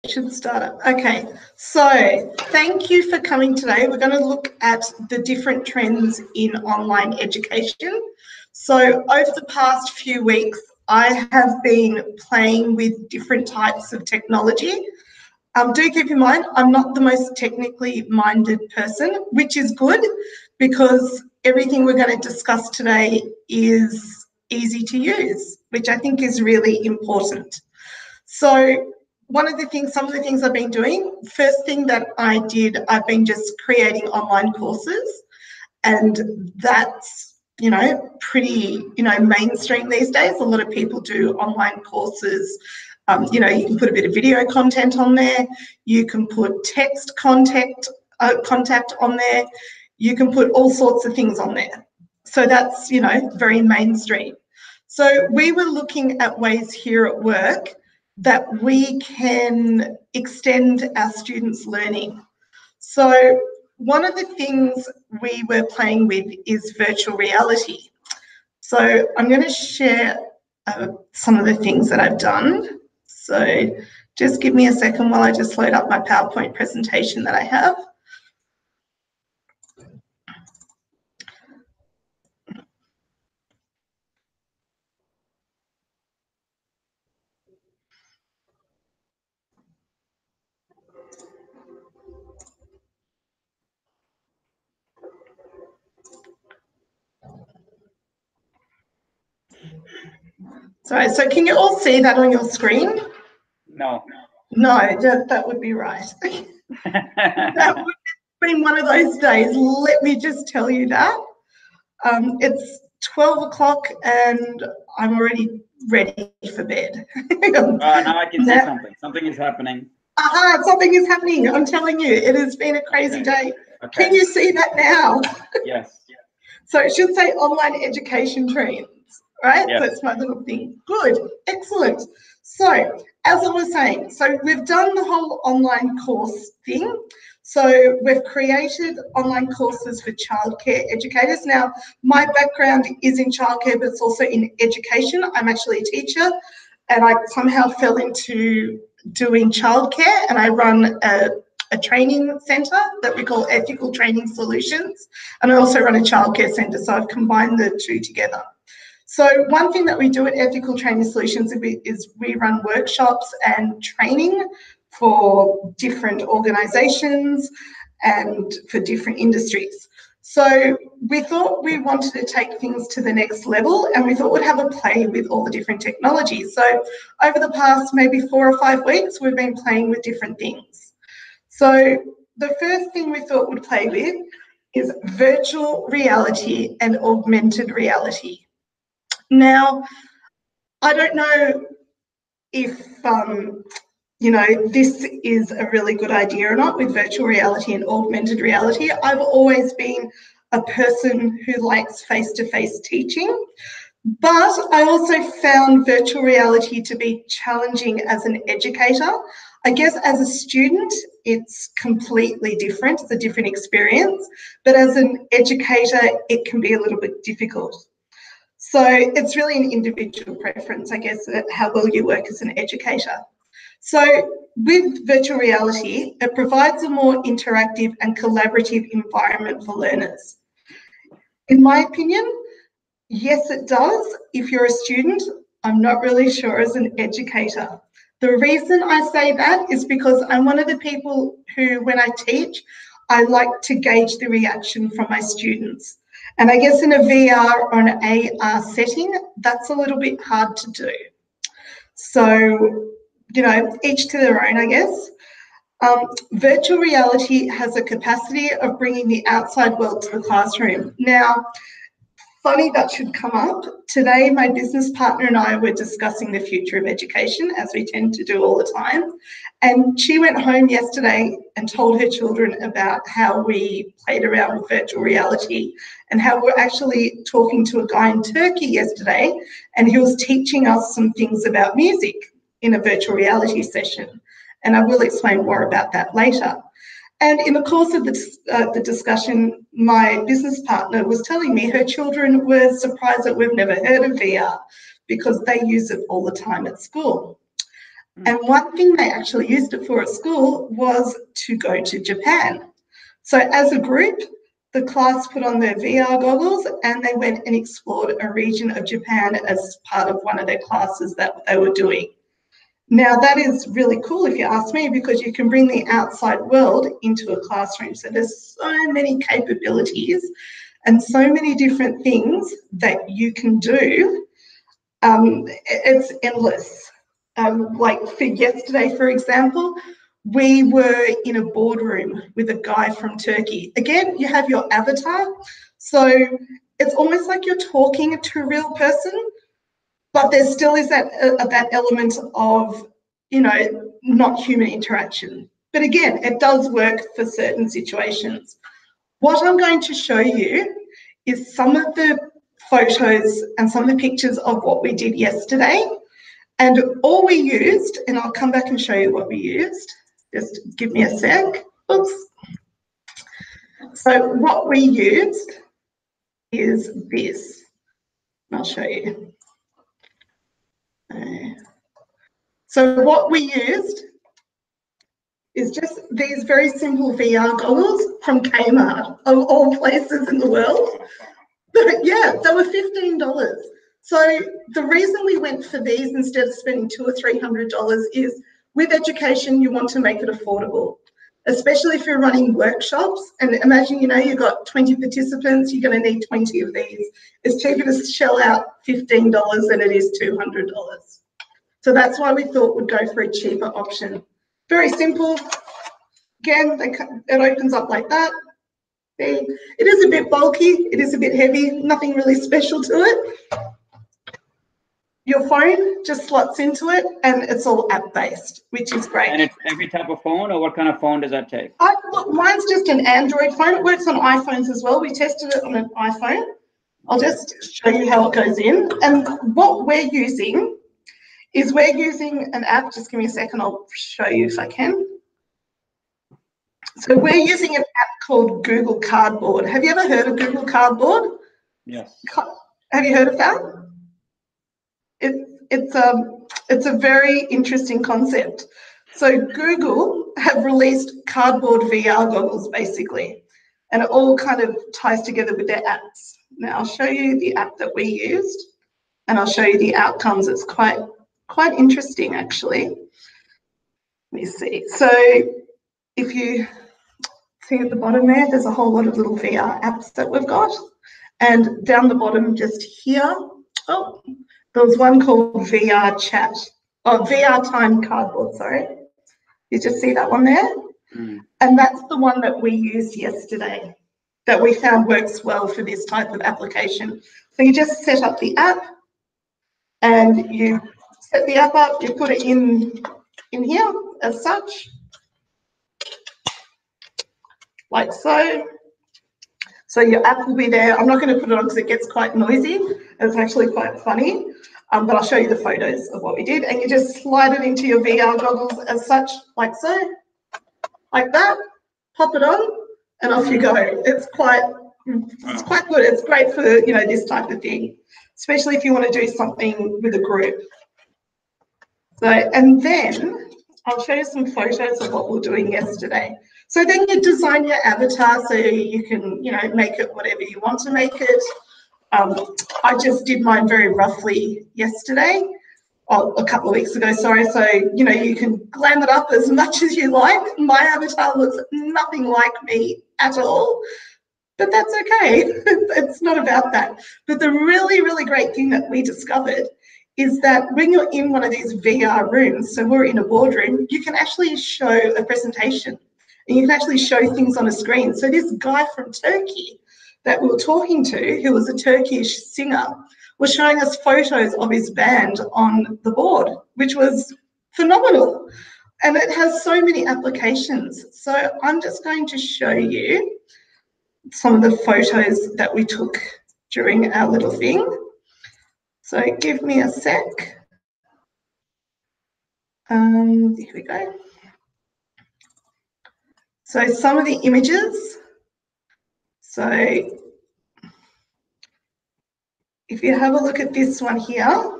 should start up. Okay, so thank you for coming today. We're going to look at the different trends in online education. So over the past few weeks, I have been playing with different types of technology. Do keep in mind, I'm not the most technically minded person, which is good because everything we're going to discuss today is easy to use, which I think is really important. So some of the things I've been doing, first thing that I did, I've been just creating online courses, and that's, pretty, mainstream these days. A lot of people do online courses. You can put a bit of video content on there. You can put text contact on there. You can put all sorts of things on there. So that's, very mainstream. So we were looking at ways here at work that we can extend our students' learning. So one of the things we were playing with is virtual reality. So I'm going to share some of the things that I've done. So just give me a second while I just load up my PowerPoint presentation that I have. Sorry, so can you all see that on your screen? No. No, that would be right. That would have been one of those days, let me just tell you that. It's 12 o'clock and I'm already ready for bed. Now I can see something. Something is happening. Something is happening. I'm telling you, it has been a crazy day. Okay. Can you see that now? Yes. So it should say online education trends, right? Yes. That's my little thing. Good, excellent. So as I was saying, so we've done the whole online course thing. So we've created online courses for childcare educators. Now, my background is in childcare, but it's also in education. I'm actually a teacher, and I somehow fell into doing childcare, and I run a training centre that we call Ethical Training Solutions, and I also run a childcare centre, so I've combined the two together. So one thing that we do at Ethical Training Solutions is we run workshops and training for different organisations and for different industries. So we thought we wanted to take things to the next level, and we thought we'd have a play with all the different technologies. So over the past maybe 4 or 5 weeks, we've been playing with different things. So the first thing we thought we'd play with is virtual reality and augmented reality. Now, I don't know if, this is a really good idea or not with virtual reality and augmented reality. I've always been a person who likes face-to-face teaching, but I also found virtual reality to be challenging as an educator. I guess as a student, it's completely different. It's a different experience, but as an educator, it can be a little bit difficult. So it's really an individual preference, I guess, at how well you work as an educator. So with virtual reality, it provides a more interactive and collaborative environment for learners. In my opinion, yes, it does. If you're a student, I'm not really sure as an educator. The reason I say that is because I'm one of the people who, when I teach, I like to gauge the reaction from my students. And I guess in a VR or an AR setting, that's a little bit hard to do. So, each to their own, I guess. Virtual reality has a capacity of bringing the outside world to the classroom. Now, funny that should come up. Today, my business partner and I were discussing the future of education, as we tend to do all the time. And she went home yesterday and told her children about how we played around with virtual reality and how we're actually talking to a guy in Turkey yesterday, and he was teaching us some things about music in a virtual reality session. And I will explain more about that later. And in the course of the discussion, my business partner was telling me her children were surprised that we've never heard of VR because they use it all the time at school. And one thing they actually used it for at school was to go to Japan. So as a group, the class put on their VR goggles and they went and explored a region of Japan as part of one of their classes that they were doing. Now that is really cool if you ask me, because you can bring the outside world into a classroom. So there's so many capabilities and so many different things that you can do. It's endless. Like for yesterday, for example, we were in a boardroom with a guy from Turkey. Again, you have your avatar. So it's almost like you're talking to a real person, but there still is that element of, you know, not human interaction. But again, it does work for certain situations. What I'm going to show you is some of the photos and some of the pictures of what we did yesterday. And all we used, and I'll come back and show you what we used. Just give me a sec. Oops. So what we used is this. I'll show you. So what we used is just these very simple VR goggles from Kmart, of all places in the world. But yeah, they were $15. So the reason we went for these instead of spending $200 or $300 is, with education, you want to make it affordable, especially if you're running workshops. And imagine, you know, you've got 20 participants, you're going to need 20 of these. It's cheaper to shell out $15 than it is $200. So that's why we thought we'd go for a cheaper option. Very simple. Again, it opens up like that. It is a bit bulky, it is a bit heavy, nothing really special to it. Your phone just slots into it and it's all app-based, which is great. And it's every type of phone, or what kind of phone does that take? Look, mine's just an Android phone. It works on iPhones as well. We tested it on an iPhone. I'll just show you how it goes in. And what we're using is an app. Just give me a second, I'll show you if I can. So we're using an app called Google Cardboard. Have you ever heard of Google Cardboard? Yes. Have you heard of that? It's a very interesting concept. So Google have released cardboard VR goggles basically, and it all kind of ties together with their apps. Now I'll show you the app that we used and I'll show you the outcomes. It's quite interesting actually. Let me see. So if you see at the bottom there's a whole lot of little VR apps that we've got. And down the bottom just here, oh, there was one called VR Chat, oh, VR Time Cardboard, sorry. You just see that one there? And that's the one that we used yesterday that we found works well for this type of application. So you just set up the app and you set the app up, you put it in here as such, like so. So your app will be there. I'm not going to put it on because it gets quite noisy. It's actually quite funny, but I'll show you the photos of what we did. And you just slide it into your VR goggles as such, like so, like that. Pop it on, and off you go. It's quite good. It's great for, you know, this type of thing, especially if you want to do something with a group. So, and then I'll show you some photos of what we were doing yesterday. So then you design your avatar so you can, you know, make it whatever you want to make it. I just did mine very roughly yesterday, or a couple of weeks ago, sorry. So, you know, you can glam it up as much as you like. My avatar looks nothing like me at all, but that's okay. It's not about that. But the really, really great thing that we discovered is that when you're in one of these VR rooms, so we're in a boardroom, you can actually show a presentation and you can actually show things on a screen. So this guy from Turkey that we were talking to, who was a Turkish singer, was showing us photos of his band on the board, which was phenomenal. And it has so many applications. So I'm just going to show you some of the photos that we took during our little thing. So give me a sec. Here we go. So some of the images. So if you have a look at this one here,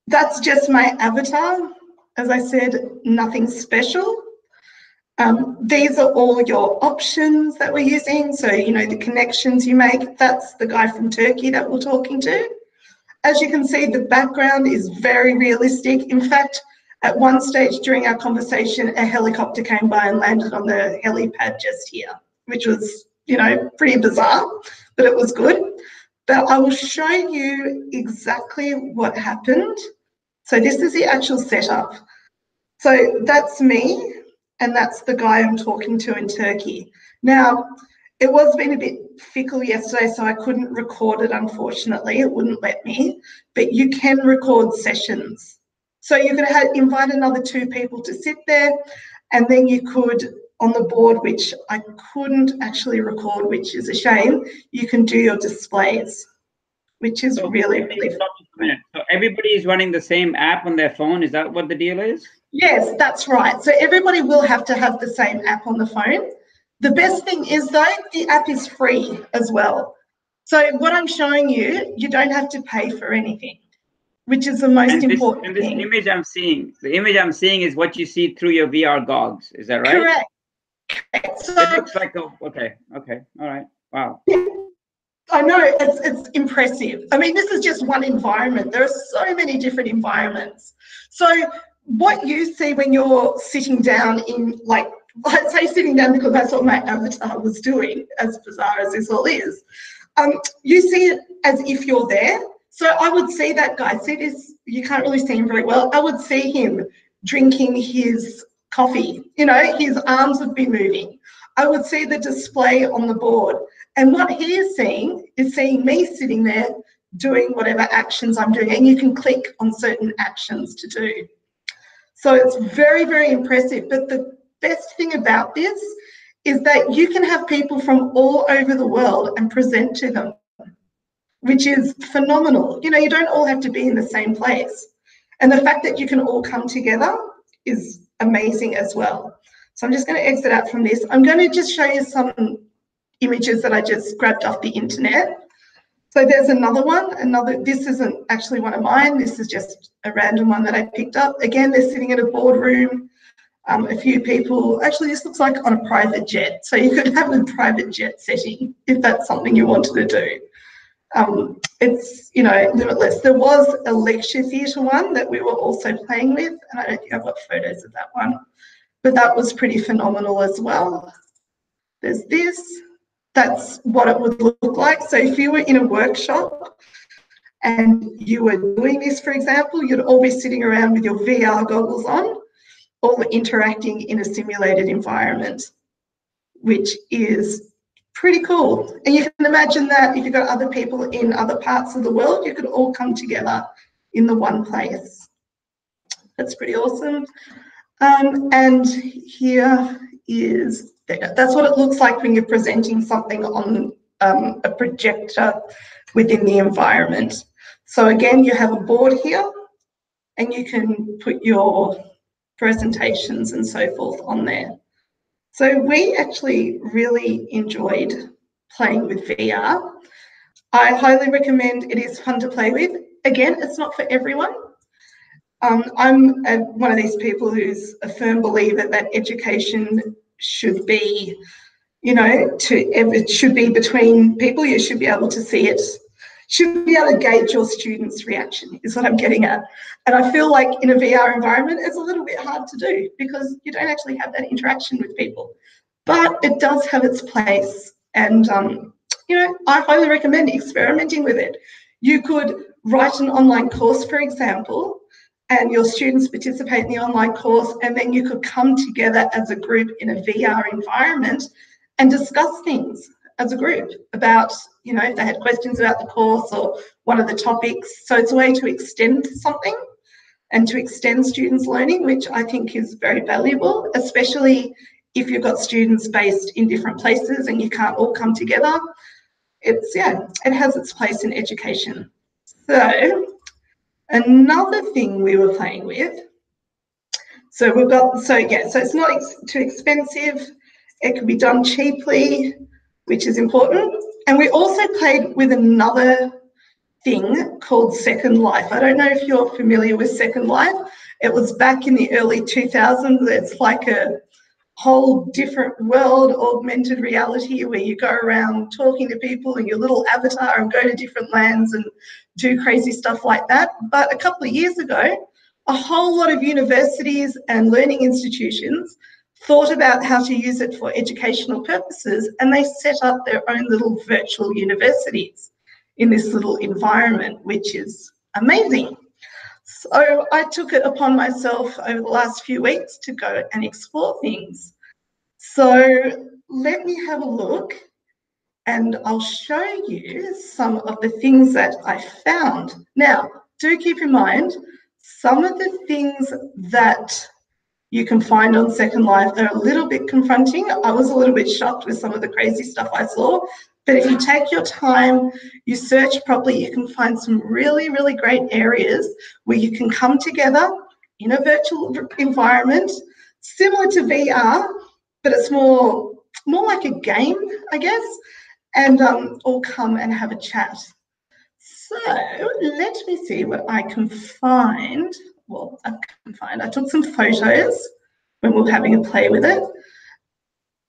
that's just my avatar. As I said, nothing special. These are all your options that we're using. So, you know, the connections you make, that's the guy from Turkey that we're talking to. As you can see, the background is very realistic. In fact, at one stage during our conversation, a helicopter came by and landed on the helipad just here, which was, you know, pretty bizarre, but it was good. But I will show you exactly what happened. So this is the actual setup. So that's me, and that's the guy I'm talking to in Turkey. Now, it was been a bit fickle yesterday, so I couldn't record it, unfortunately. It wouldn't let me, but you can record sessions. So you could invite another 2 people to sit there, and then you could, on the board, which I couldn't actually record, which is a shame, you can do your displays, which is really fun. So everybody is running the same app on their phone. Is that what the deal is? Yes, that's right. So everybody will have to have the same app on the phone. The best thing is, though, the app is free as well. So what I'm showing you, you don't have to pay for anything, which is the most important thing. Image I'm seeing, the image I'm seeing is what you see through your VR goggles. Is that right? Correct. So it looks like okay, all right, wow. I know, it's impressive. I mean, this is just one environment. There are so many different environments. So what you see when you're sitting down in, like, I'd say sitting down because that's what my avatar was doing, as bizarre as this all is. You see it as if you're there. So I would see that guy, see this, you can't really see him very well. I would see him drinking his coffee, you know, his arms would be moving. I would see the display on the board. And what he is seeing me sitting there doing whatever actions I'm doing. And you can click on certain actions to do. So it's very, very impressive. But the best thing about this is that you can have people from all over the world and present to them, which is phenomenal. You know, you don't all have to be in the same place. And the fact that you can all come together is amazing as well. So I'm just going to exit out from this. I'm going to just show you some images that I just grabbed off the internet. So there's another one, this isn't actually one of mine. This is just a random one that I picked up. Again, they're sitting in a boardroom. A few people, actually this looks like on a private jet. So you could have a private jet setting if that's something you wanted to do. It's, you know, limitless. There was a lecture theatre one that we were also playing with, and I don't think I've got photos of that one, but that was pretty phenomenal as well. There's this, that's what it would look like. So if you were in a workshop and you were doing this, for example, you'd all be sitting around with your VR goggles on, all interacting in a simulated environment, which is pretty cool. And you can imagine that if you've got other people in other parts of the world, you could all come together in the one place. That's pretty awesome. And here is, that's what it looks like when you're presenting something on a projector within the environment. So again, you have a board here and you can put your presentations and so forth on there. So we actually really enjoyed playing with VR. I highly recommend, it is fun to play with. Again, it's not for everyone. I'm one of these people who's a firm believer that education should be, you know, it should be between people. You should be able to see it, should be able to gauge your students' reaction is what I'm getting at. And I feel like in a VR environment, it's a little bit hard to do because you don't actually have that interaction with people. But it does have its place. And, you know, I highly recommend experimenting with it. You could write an online course, for example, and your students participate in the online course, and then you could come together as a group in a VR environment and discuss things as a group about, you know, if they had questions about the course or one of the topics. So it's a way to extend something and to extend students' learning, which I think is very valuable, especially if you've got students based in different places and you can't all come together. It's, yeah, it has its place in education. So another thing we were playing with, so we've got, so yeah, so it's not too expensive. It can be done cheaply, which is important. And we also played with another thing called Second Life. I don't know if you're familiar with Second Life. It was back in the early 2000s. It's like a whole different world, augmented reality, where you go around talking to people in your little avatar and go to different lands and do crazy stuff like that. But a couple of years ago, a whole lot of universities and learning institutions thought about how to use it for educational purposes, and they set up their own little virtual universities in this little environment, which is amazing. So I took it upon myself over the last few weeks to go and explore things. So let me have a look and I'll show you some of the things that I found. Now, do keep in mind, some of the things that you can find on Second Life, they're a little bit confronting. I was a little bit shocked with some of the crazy stuff I saw. But if you take your time, you search properly, you can find some really, really great areas where you can come together in a virtual environment, similar to VR, but it's more like a game, I guess, and all come and have a chat. So let me see what I can find. Well, I took some photos when we were having a play with it.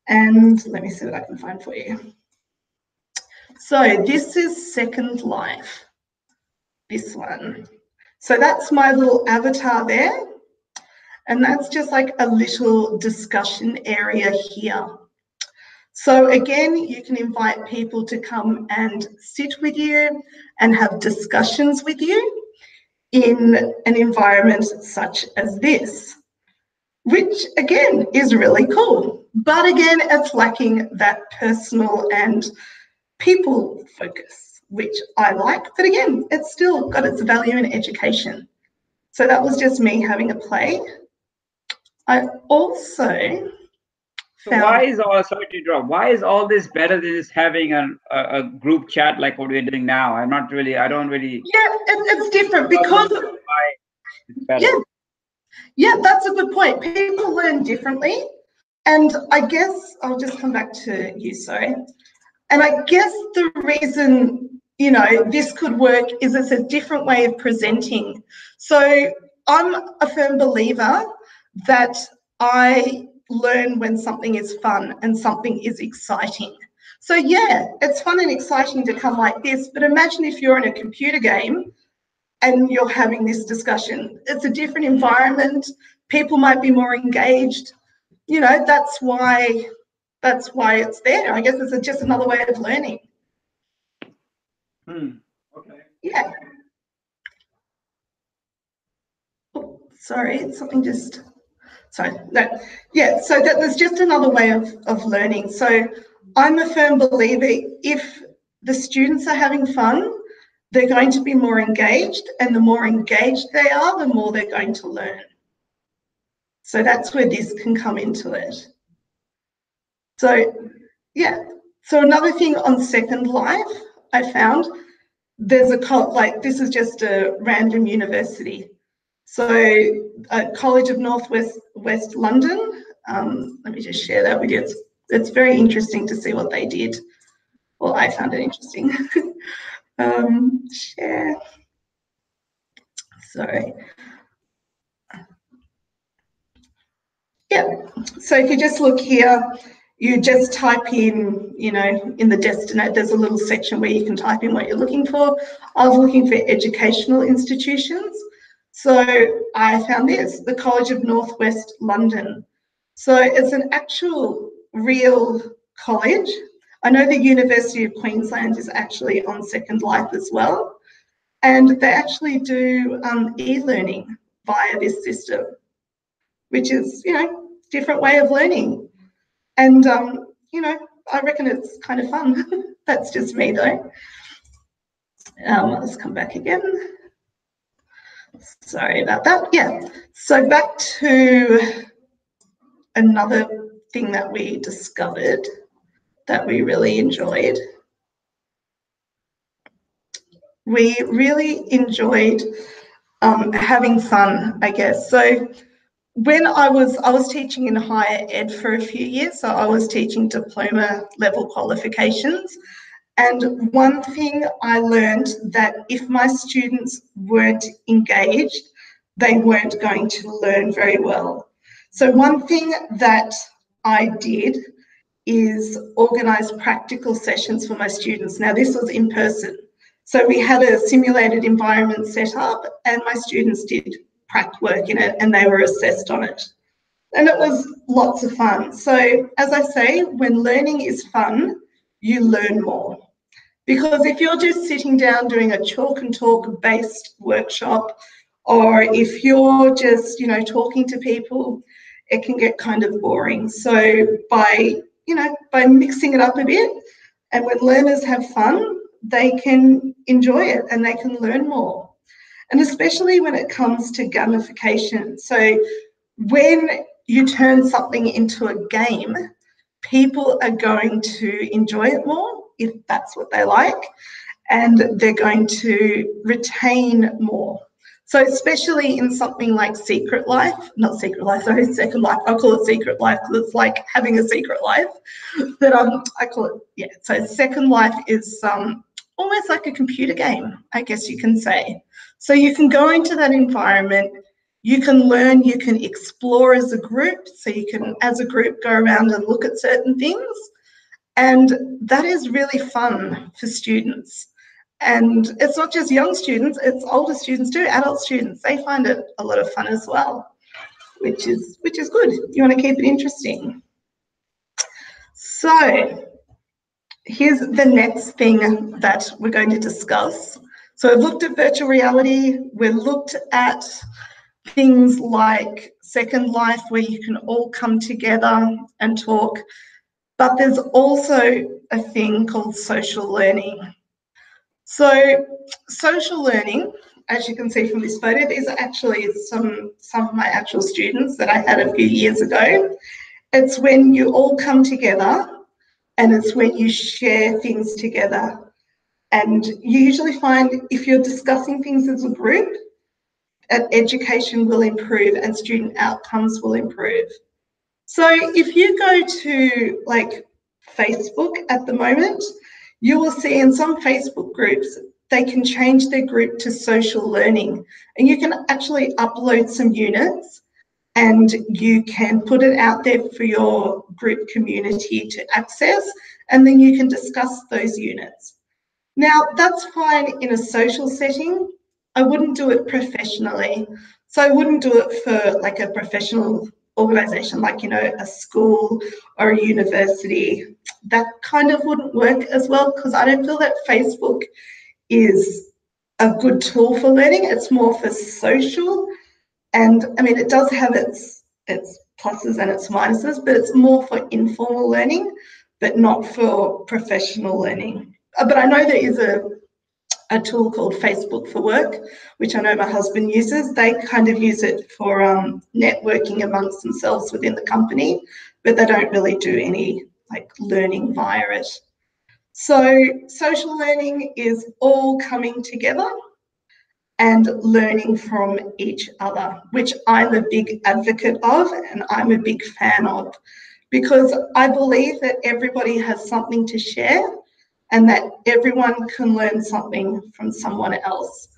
And let me see what I can find for you. So this is Second Life, this one. So that's my little avatar there. And that's just like a little discussion area here. So again, you can invite people to come and sit with you and have discussions with you in an environment such as this, which again is really cool. But again, it's lacking that personal and people focus, which I like. But again, it's still got its value in education. So that was just me having a play. I also So why is all this better than just having a group chat like what we're doing now? I don't really. Yeah, it's different because it's better. Yeah, that's a good point. People learn differently, and I guess I'll just come back to you, sorry. And I guess the reason this could work is it's a different way of presenting. So I'm a firm believer that I learn when something is fun and something is exciting. So yeah, it's fun and exciting to come like this, but imagine if you're in a computer game and you're having this discussion. It's a different environment. People might be more engaged. That's why it's there. I guess it's just another way of learning. Okay. Yeah. Oh, sorry, something just. Sorry. No. Yeah. So that there's just another way of learning. So I'm a firm believer if the students are having fun, they're going to be more engaged, and the more engaged they are, the more they're going to learn. So that's where this can come into it. So yeah. So another thing on Second Life, I found there's this is just a random university. So College of West London. Let me just share that with you. It's very interesting to see what they did. Well, I found it interesting. Share. Sorry. Yeah. So if you just look here, you just type in, in the destination, there's a little section where you can type in what you're looking for. I was looking for educational institutions. So I found this, the College of Northwest London. So it's an actual real college. I know the University of Queensland is actually on Second Life as well. And they actually do e-learning via this system, which is, different way of learning. And, I reckon it's kind of fun. That's just me though. Let's come back again. Sorry about that. Yeah. So back to another thing that we discovered that we really enjoyed. We really enjoyed having fun, I guess. So when I was teaching in higher ed for a few years, so I was teaching diploma level qualifications. And one thing I learned that if my students weren't engaged, they weren't going to learn very well. So one thing that I did is organise practical sessions for my students. Now, this was in person. So we had a simulated environment set up and my students did prac work in it and they were assessed on it. And it was lots of fun. So as I say, when learning is fun, you learn more. Because if you're just sitting down doing a chalk and talk based workshop, or if you're just, you know, talking to people, it can get kind of boring. So by mixing it up a bit, and when learners have fun, they can enjoy it and they can learn more. And especially when it comes to gamification. So when you turn something into a game, people are going to enjoy it more if that's what they like, and they're going to retain more. So especially in something like Second Life, I'll call it Secret Life because it's like having a secret life, but I call it, yeah, so Second Life is almost like a computer game, I guess you can say. So you can go into that environment, you can learn, you can explore as a group, so you can, as a group, go around and look at certain things, and that is really fun for students. And it's not just young students, it's older students too, adult students. They find it a lot of fun as well, which is good. You want to keep it interesting. So here's the next thing that we're going to discuss. So we've looked at virtual reality, we've looked at things like Second Life where you can all come together and talk, but there's also a thing called social learning. So social learning, as you can see from this photo, these are actually some of my actual students that I had a few years ago. It's when you all come together and it's when you share things together. And you usually find if you're discussing things as a group, education will improve and student outcomes will improve. So if you go to like Facebook at the moment, you will see in some Facebook groups, they can change their group to social learning, and you can actually upload some units and you can put it out there for your group community to access, and then you can discuss those units. Now, that's fine in a social setting. I wouldn't do it professionally. So I wouldn't do it for like a professional organisation, like, you know, a school or a university. That kind of wouldn't work as well because I don't feel that Facebook is a good tool for learning. It's more for social. And I mean, it does have its pluses and its minuses, but it's more for informal learning, but not for professional learning. But I know there is a tool called Facebook for Work, which I know my husband uses. They kind of use it for networking amongst themselves within the company, but they don't really do any like learning via it. So social learning is all coming together and learning from each other, which I'm a big advocate of and I'm a big fan of, because I believe that everybody has something to share and that everyone can learn something from someone else.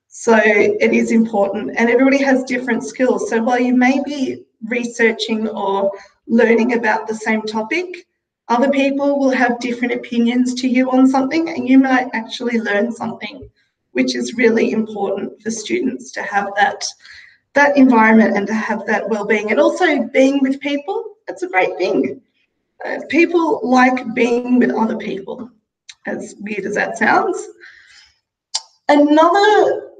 So it is important, and everybody has different skills. So while you may be researching or learning about the same topic, other people will have different opinions to you on something, and you might actually learn something, which is really important for students to have that environment and to have that well-being. And also being with people, it's a great thing. People like being with other people, as weird as that sounds. Another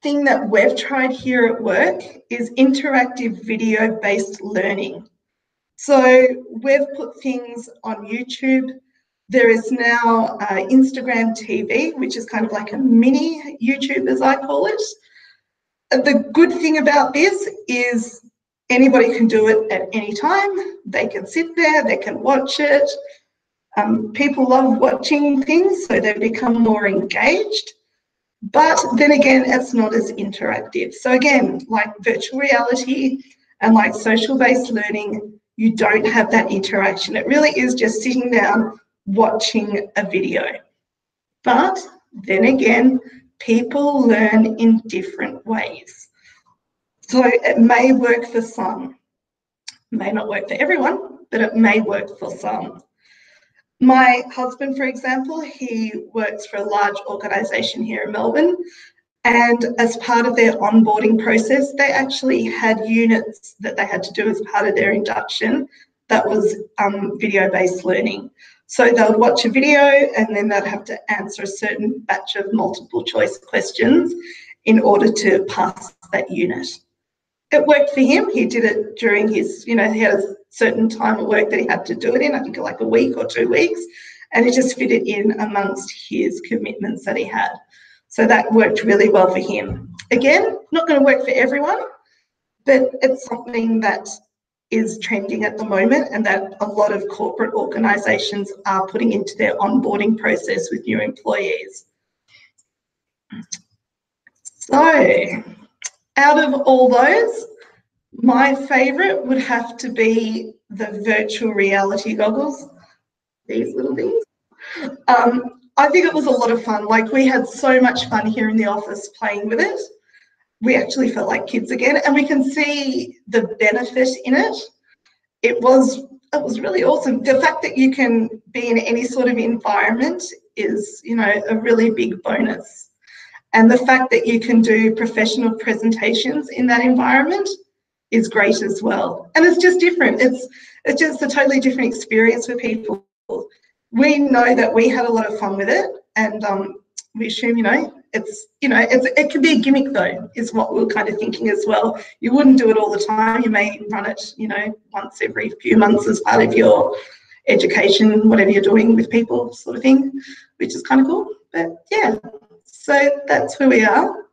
thing that we've tried here at work is interactive video-based learning. So we've put things on YouTube. There is now Instagram TV, which is kind of like a mini YouTube, as I call it. The good thing about this is anybody can do it at any time. They can sit there, they can watch it. People love watching things, so they become more engaged. But then again, it's not as interactive. So again, like virtual reality and like social-based learning, you don't have that interaction. It really is just sitting down, watching a video. But then again, people learn in different ways. So it may work for some, may not work for everyone, but it may work for some. My husband, for example, he works for a large organisation here in Melbourne, and as part of their onboarding process, they actually had units that they had to do as part of their induction that was video-based learning. So they would watch a video and then they'd have to answer a certain batch of multiple choice questions in order to pass that unit. It worked for him. He did it during his, he had a certain time at work that he had to do it in, I think like a week or 2 weeks, and it just fitted in amongst his commitments that he had. So that worked really well for him. Again, not going to work for everyone, but it's something that is trending at the moment and that a lot of corporate organisations are putting into their onboarding process with new employees. So, out of all those, my favourite would have to be the virtual reality goggles, these little things. I think it was a lot of fun. Like, we had so much fun here in the office playing with it. We actually felt like kids again, and we can see the benefit in it. It was really awesome. The fact that you can be in any sort of environment is, a really big bonus. And the fact that you can do professional presentations in that environment is great as well. And it's just different. It's just a totally different experience for people. We know that we had a lot of fun with it, and we assume, it can be a gimmick though, is what we're kind of thinking as well. You wouldn't do it all the time. You may run it, once every few months as part of your education, whatever you're doing with people, sort of thing, which is kind of cool. But yeah, so that's where we are.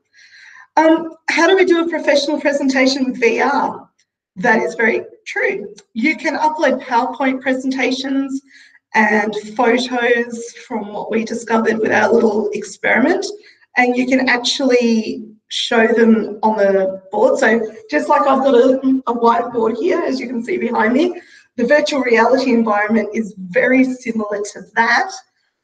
How do we do a professional presentation with VR? That is very true. You can upload PowerPoint presentations and photos from what we discovered with our little experiment, and you can actually show them on the board. So just like I've got a whiteboard here, as you can see behind me, the virtual reality environment is very similar to that,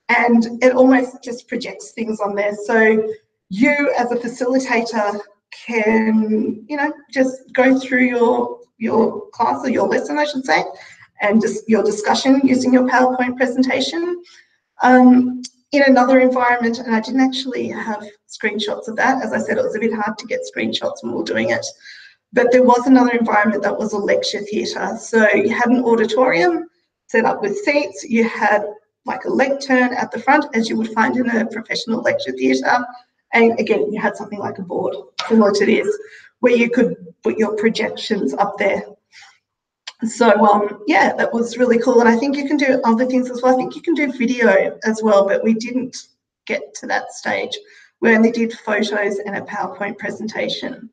and it almost just projects things on there. So you as a facilitator can, just go through your class, or your lesson, I should say, and just your discussion using your PowerPoint presentation. In another environment, and I didn't actually have screenshots of that. As I said, it was a bit hard to get screenshots when we were doing it. But there was another environment that was a lecture theatre. So you had an auditorium set up with seats. You had like a lectern at the front, as you would find in a professional lecture theatre. And again, you had something like a board similar to this, where you could put your projections up there. So yeah, that was really cool. And I think you can do other things as well. I think you can do video as well, but we didn't get to that stage. We only did photos and a PowerPoint presentation.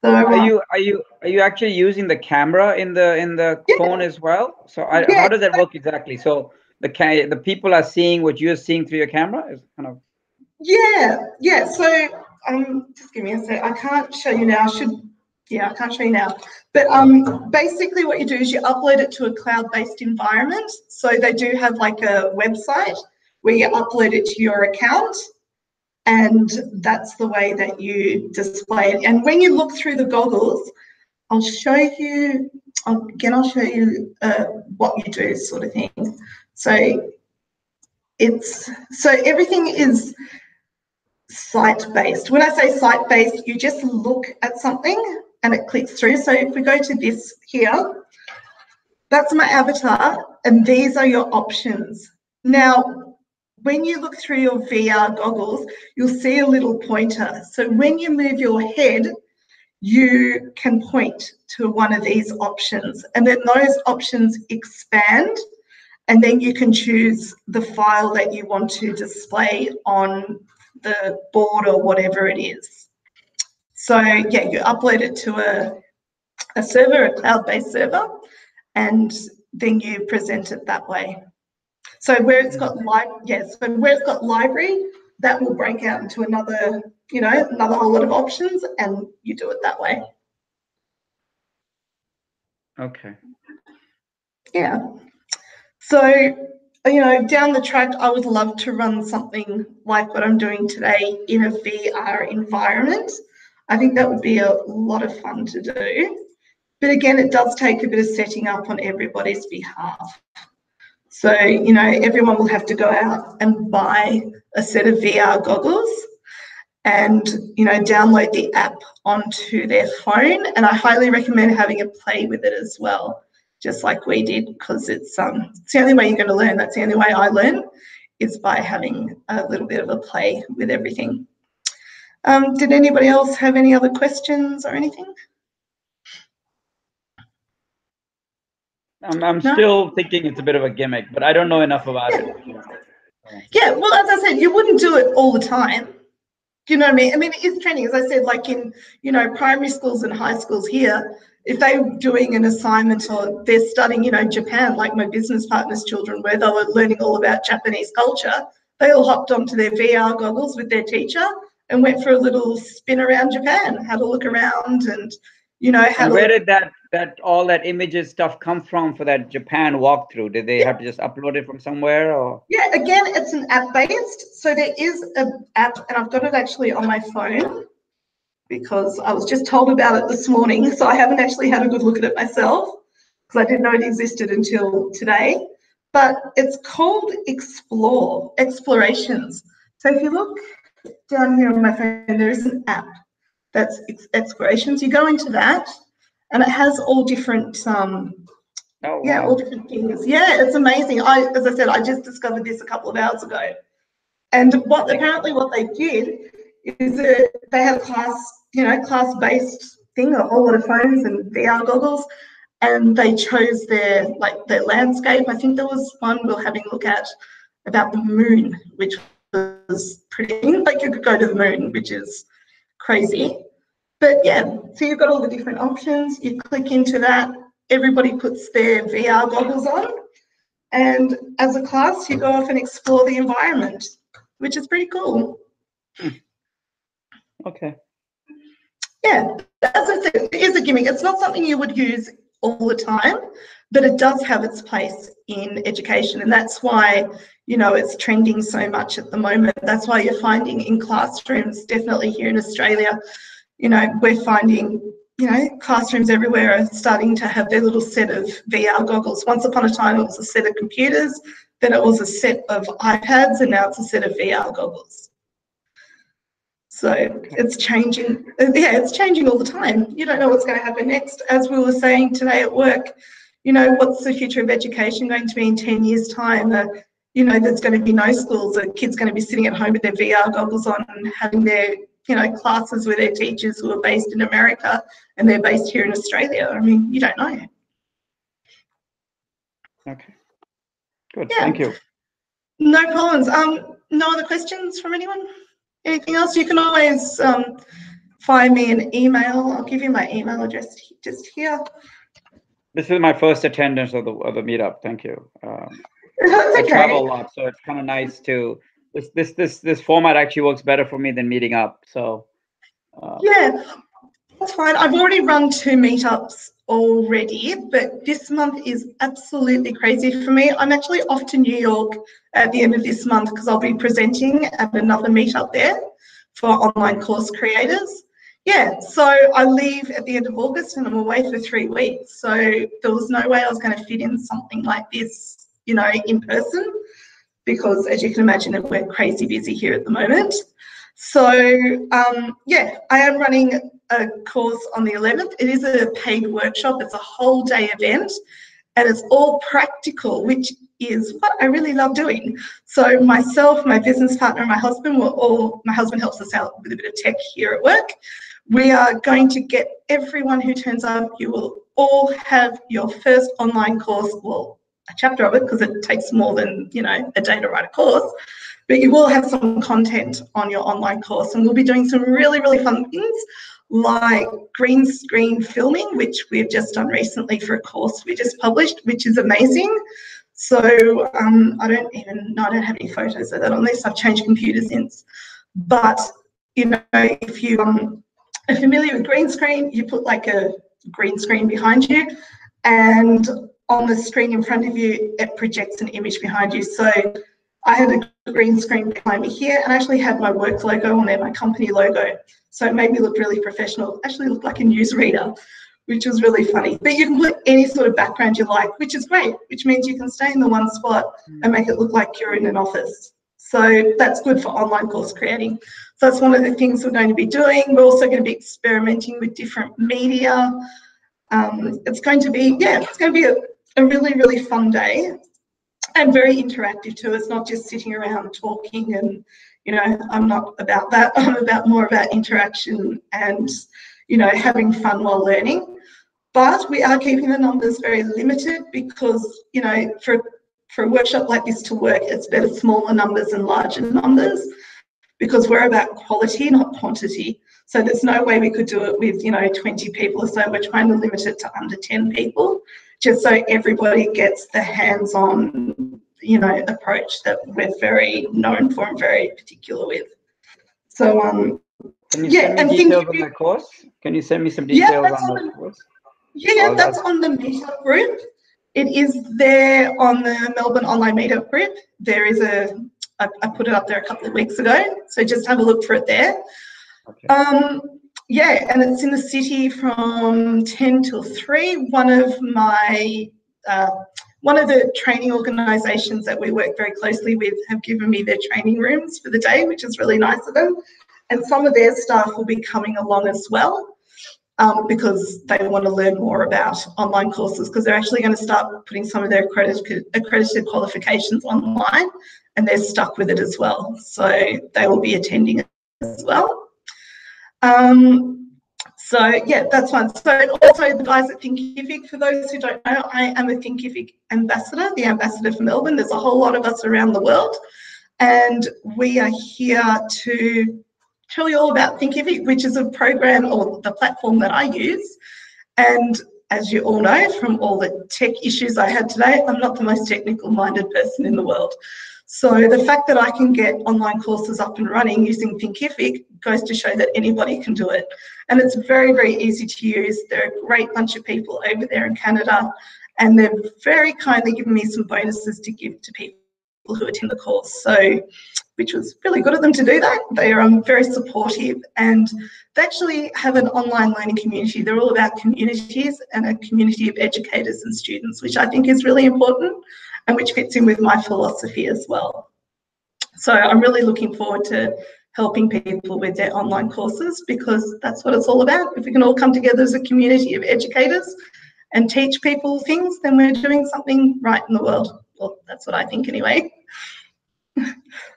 So are you actually using the camera in the phone as well? So how does that work exactly? So the people are seeing what you're seeing through your camera? Is kind of. Yeah. So just give me a sec. I can't show you now. I can't show you now. But basically what you do is you upload it to a cloud-based environment. So they do have like a website where you upload it to your account, and that's the way that you display it. And when you look through the goggles, I'll show you what you do, sort of thing. So everything is site-based. When I say site-based, you just look at something and it clicks through. So if we go to this here, that's my avatar, and these are your options. Now, when you look through your VR goggles, you'll see a little pointer. So when you move your head, you can point to one of these options, and then those options expand, and then you can choose the file that you want to display on the board or whatever it is. So yeah, you upload it to a server, a cloud-based server, and then you present it that way. So where it's got library, that will break out into another whole lot of options, and you do it that way. Okay. Yeah. So, down the track, I would love to run something like what I'm doing today in a VR environment. I think that would be a lot of fun to do. But again, it does take a bit of setting up on everybody's behalf. So, you know, everyone will have to go out and buy a set of VR goggles and, you know, download the app onto their phone. And I highly recommend having a play with it as well, just like we did, because it's the only way you're going to learn. That's the only way I learn, is by having a little bit of a play with everything. Did anybody else have any other questions or anything? I'm still thinking it's a bit of a gimmick, but I don't know enough about it. Yeah, well, as I said, you wouldn't do it all the time. Do you know what I mean? I mean, it is training. As I said, like in, you know, primary schools and high schools here, if they're doing an assignment or they're studying, you know, Japan, like my business partner's children, where they were learning all about Japanese culture, they all hopped onto their VR goggles with their teacher and went for a little spin around Japan, had a look around and, you know, had. And where did all that images stuff come from for that Japan walkthrough? Did they have to just upload it from somewhere, or? Yeah, again, it's an app based. So there is an app, and I've got it actually on my phone because I was just told about it this morning. So I haven't actually had a good look at it myself because I didn't know it existed until today. But it's called Explorations. So if you look down here on my phone, there is an app that's Explorations. You go into that, and it has all different Oh, wow. Yeah, all different things. Yeah, it's amazing. As I said, I just discovered this a couple of hours ago. And apparently what they did is that they had a class-based thing, a whole lot of phones and VR goggles, and they chose their landscape. I think there was one we were having a look at about the moon, which was pretty, like you could go to the moon, which is crazy. But yeah, so you've got all the different options. You click into that. Everybody puts their VR goggles on, and as a class, you go off and explore the environment, which is pretty cool. Okay. Yeah, as I said, it is a gimmick. It's not something you would use all the time, but it does have its place in education, and that's why, you know, it's trending so much at the moment. That's why you're finding in classrooms, definitely here in Australia, you know, we're finding, you know, classrooms everywhere are starting to have their little set of VR goggles. Once upon a time, it was a set of computers, then it was a set of iPads, and now it's a set of VR goggles. So it's changing. Yeah, it's changing all the time. You don't know what's going to happen next. As we were saying today at work, you know, what's the future of education going to be in 10 years' time? You know, there's going to be no schools. The kids going to be sitting at home with their VR goggles on and having their, you know, classes with their teachers who are based in America and they're based here in Australia. I mean, you don't know. Okay. Good. Yeah. Thank you. No problems. No other questions from anyone? Anything else? You can always find me an email. I'll give you my email address just here. This is my first attendance of the meetup. Thank you. That's okay. I travel a lot, so it's kind of nice to this format actually works better for me than meeting up. So yeah, that's fine. I've already run 2 meetups already, but this month is absolutely crazy for me. I'm actually off to New York at the end of this month because I'll be presenting at another meetup there for online course creators. Yeah, so I leave at the end of August and I'm away for 3 weeks. So there was no way I was going to fit in something like this, you know, in person, because as you can imagine, we're crazy busy here at the moment. So yeah, I am running a course on the 11th. It is a paid workshop. It's a whole day event and it's all practical, which is what I really love doing. So myself, my business partner, and my husband my husband helps us out with a bit of tech here at work. We are going to get everyone who turns up, you will all have your first online course, well, a chapter of it, because it takes more than, you know, a day to write a course, but you will have some content on your online course, and we'll be doing some really, really fun things like green screen filming, which we've just done recently for a course we just published, which is amazing. So I don't have any photos of that on this. I've changed computers since. But, you know, if you are familiar with green screen, you put like a green screen behind you, and on the screen in front of you, it projects an image behind you. So I had a green screen behind me here, and I actually had my work logo on there, my company logo. So it made me look really professional. Actually looked like a newsreader, which was really funny. But you can put any sort of background you like, which is great, which means you can stay in the one spot and make it look like you're in an office. So that's good for online course creating. So that's one of the things we're going to be doing. We're also going to be experimenting with different media. It's going to be, it's going to be a really, really fun day and very interactive too. It's not just sitting around talking and, I'm not about that. I'm more about interaction and, having fun while learning. But we are keeping the numbers very limited because, for a workshop like this to work, it's better smaller numbers and larger numbers because we're about quality, not quantity. So there's no way we could do it with, 20 people or so. We're trying to limit it to under 10 people, just so everybody gets the hands-on, approach that we're very known for and very particular with. So, can you send me details on the course? Can you send me some details on the course? Yeah, that's on the meetup group. It is there on the Melbourne Online Meetup group. There is I put it up there a couple of weeks ago, so just have a look for it there. Okay. And it's in the city from 10 till 3. One of the training organisations that we work very closely with have given me their training rooms for the day, which is really nice of them. And some of their staff will be coming along as well. Because they want to learn more about online courses, because they're actually going to start putting some of their accredited qualifications online, and they're stuck with it as well. So they will be attending as well. That's fun. So also the guys at Thinkific, for those who don't know, I am a Thinkific ambassador, the ambassador for Melbourne. There's a whole lot of us around the world, and we are here to tell you all about Thinkific, which is a program or the platform that I use. And as you all know from all the tech issues I had today, I'm not the most technical minded person in the world. So the fact that I can get online courses up and running using Thinkific goes to show that anybody can do it. And it's very, very easy to use. They're a great bunch of people over there in Canada, and they've very kindly given me some bonuses to give to people who attend the course. So, which was really good of them to do that. They are very supportive, and they actually have an online learning community. They're all about communities and a community of educators and students, which I think is really important and which fits in with my philosophy as well. So I'm really looking forward to helping people with their online courses, because that's what it's all about. If we can all come together as a community of educators and teach people things, then we're doing something right in the world. Well, that's what I think anyway.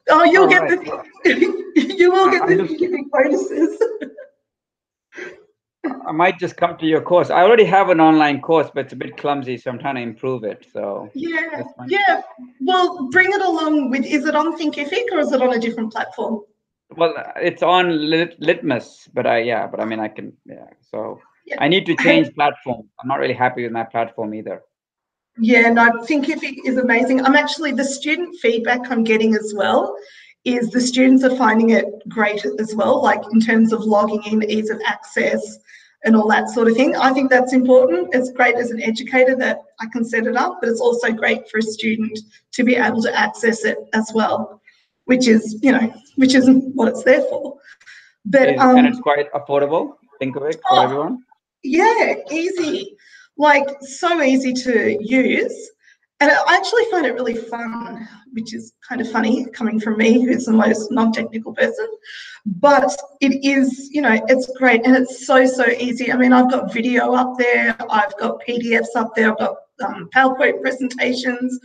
Oh, you'll get you will get the bonuses. I might just come to your course. I already have an online course, but it's a bit clumsy, so I'm trying to improve it. So yeah. Well, bring it along with. Is it on Thinkific or is it on a different platform? Well, it's on Litmus, but I mean, I can. So I need to change platform. I'm not really happy with my platform either. Yeah, no, Thinkific is amazing. The student feedback I'm getting as well is the students are finding it great as well, like in terms of logging in, ease of access and all that sort of thing. I think that's important. It's great as an educator that I can set it up, but it's also great for a student to be able to access it as well, which is what it's there for. But and it's quite affordable, Thinkific, for everyone. Yeah, easy. Like, so easy to use. And I actually find it really fun, which is kind of funny coming from me, who's the most non-technical person. But it is, it's great, and it's so easy. I mean, I've got video up there, I've got PDFs up there, I've got PowerPoint presentations,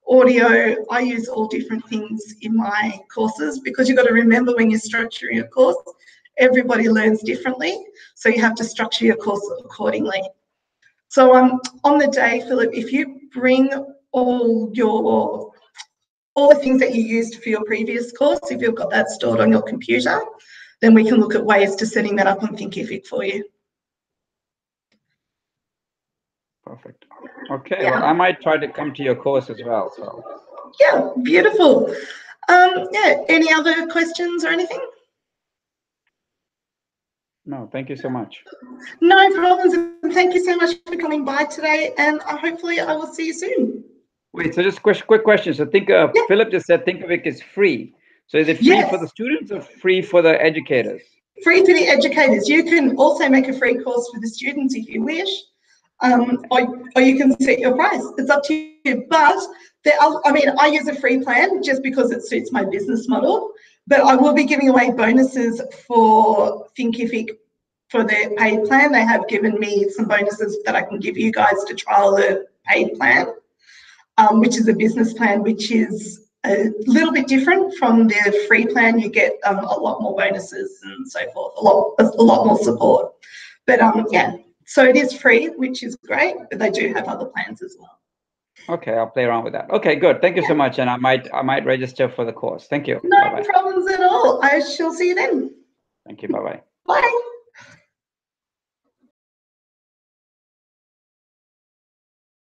audio. I use all different things in my courses, because you've got to remember, when you're structuring your course, everybody learns differently, so you have to structure your course accordingly. So on the day, Philip, if you bring all the things that you used for your previous course, if you've got that stored on your computer, then we can look at ways to setting that up on Thinkific for you. Perfect. Okay, well, I might try to come to your course as well. So. Yeah, beautiful. Any other questions or anything? No, thank you so much. No problems. Thank you so much for coming by today, and hopefully I will see you soon. Wait, so just quick question. So Philip just said Thinkific is free. So is it free for the students or free for the educators? Free for the educators. You can also make a free course for the students if you wish, or you can set your price. It's up to you. But I use a free plan just because it suits my business model. But I will be giving away bonuses for Thinkific for their paid plan. They have given me some bonuses that I can give you guys to trial the paid plan, which is a business plan, which is a little bit different from the free plan. You get a lot more bonuses and so forth, a lot more support. But yeah, so it is free, which is great, but they do have other plans as well. Okay, I'll play around with that. Okay, good. Thank you so much, and I might register for the course. Thank you. No problems at all. I shall see you then. Thank you. Bye-bye. Bye.